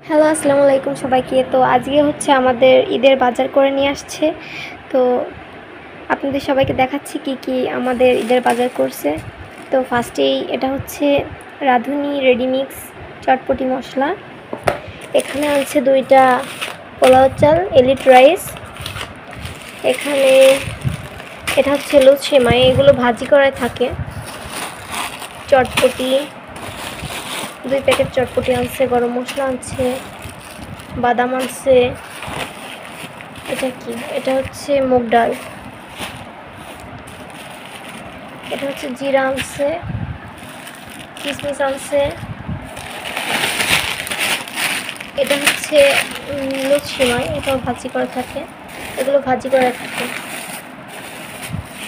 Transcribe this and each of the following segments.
Hello, আসসালামু আলাইকুম সবাইকে। তো আজকে হচ্ছে আমাদের ঈদের বাজার করে নিয়ে আসছে। তো আপনাদের সবাইকে দেখাচ্ছি কি কি আমাদের ঈদের বাজার করছে। তো ফার্স্টেই এটা হচ্ছে রাঁধুনি রেডিমিক্স চটপটি মশলা। এখানে আছে 2টা পোলাও চাল এলিট রাইস। এখানে এটা হচ্ছে লুচ সেমাই, এগুলো ভাজি করা থাকে। চটপটি 2 প্যাকেট চটপটি আনছে, গরম মশলা আনছে, বাদাম আনছে। এটা কি? এটা হচ্ছে মুগ ডাল। এটা হচ্ছে জিরা আনছে, কিশমিশ আনছে। এটা হচ্ছে লুচ সেমাই, এটাও ভাজি করা থাকে, এগুলো ভাজি করা থাকে।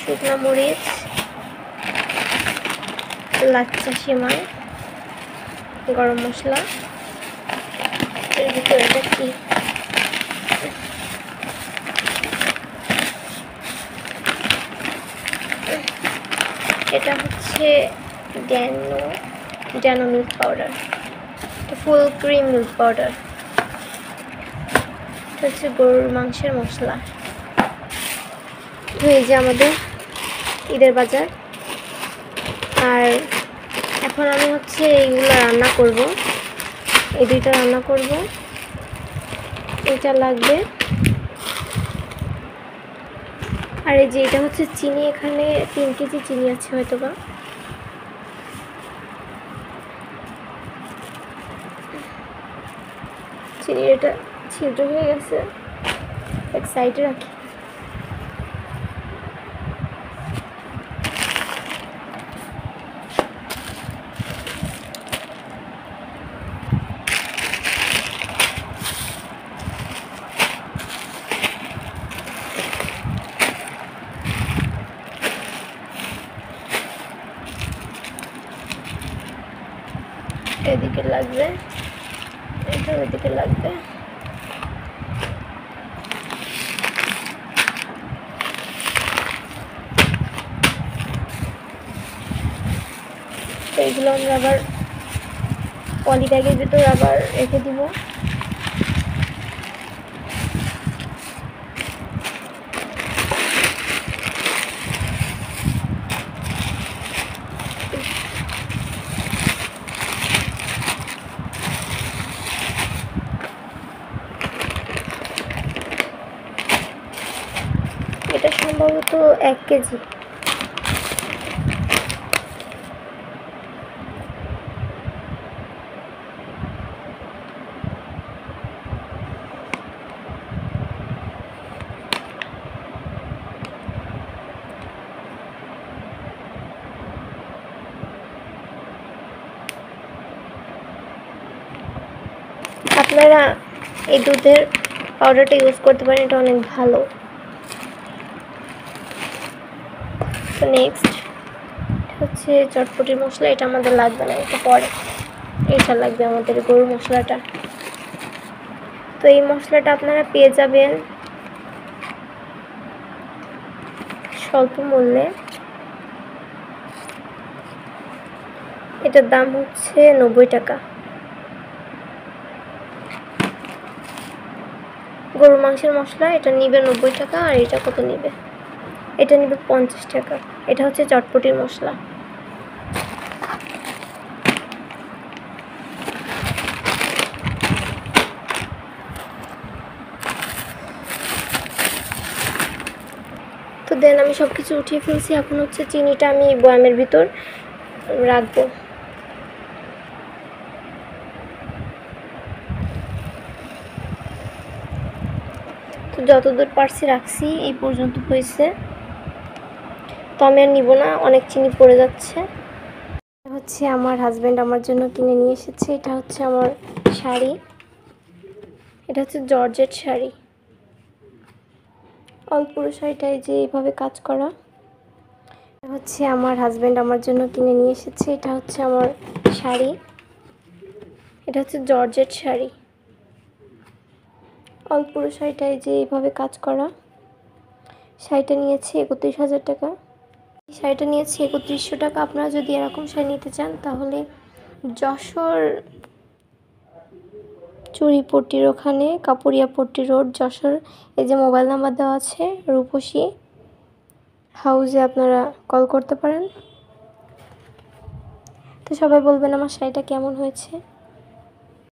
শুকনো মরিচ, লাচ্চা সেমাই, গরম মশলা। এর ভিতরে এটা কি? এটা হচ্ছে Dano milk powder, full cream milk powder. এটা হচ্ছে গরুর মাংসের মশলা। এই যে আমাদের ঈদের বাজার। আর এখন আমি হচ্ছে এইগুলো রান্না করব, এই 2টা রান্না করব। এটা লাগবে। আর এই যে এটা হচ্ছে চিনি, এখানে 3 কেজি চিনি আছে হয়তো বা। চিনির এটা ছিদ্র হয়ে গেছে, এক সাইডে রাখি। এদিকে লাগবে, এটা ওইদিকে লাগবে। এইগুলো আমরা আবার পলি ব্যাগের ভিতর আবার রেখে দিব। এটা সম্ভবত 1 কেজি। আপনারা এই দুধের পাউডারটা ইউজ করতে পারেন, এটা অনেক ভালো। তো নেক্সট হচ্ছে চটপটির মশলা, এটা আমাদের লাগবে না, এটা পরে। এটা লাগবে আমাদের গরুর মশলাটা। তো এই মশলাটা আপনারা পেয়ে যাবেন স্বল্প মূল্যে। এটার দাম হচ্ছে 90 টাকা। গরুর মাংসের মশলা এটা নিবে 90 টাকা। আর এটা কত নিবে? এটা নিবে 50 টাকা। এটা হচ্ছে চটপটির মশলা। তো দেন আমি সব কিছু উঠিয়ে ফেলছি। এখন হচ্ছে চিনিটা আমি বয়ামের ভিতর রাখবো। তো যতদূর পারছি রাখছি, এই পর্যন্ত হয়েছে। তো আমি আর নিব না, অনেক চিনি পড়ে যাচ্ছে। এটা হচ্ছে আমার হাজব্যান্ড আমার জন্য কিনে নিয়ে এসেছে। এটা হচ্ছে আমার শাড়ি, এটা হচ্ছে জর্জেট শাড়ি। পুরো শাড়িটাই যে এইভাবে কাজ করা। এটা হচ্ছে আমার হাজব্যান্ড আমার জন্য কিনে নিয়ে এসেছে। এটা হচ্ছে আমার শাড়ি, এটা হচ্ছে জর্জেট শাড়ি। পুরো শাড়িটাই যে এইভাবে কাজ করা। শাড়িটা নিয়েছি 31,000 টাকা। শাড়িটা নিয়েছি 3100 টাকা। আপনারা যদি এরকম শাড়ি নিতে চান তাহলে যশোর চুরিপট্টির ওখানে, কাপুরিয়াপট্টি রোড, যশোর। এই যে মোবাইল নাম্বার দেওয়া আছে, রূপসী হাউসে আপনারা কল করতে পারেন। তো সবাই বলবেন আমার শাড়িটা কেমন হয়েছে।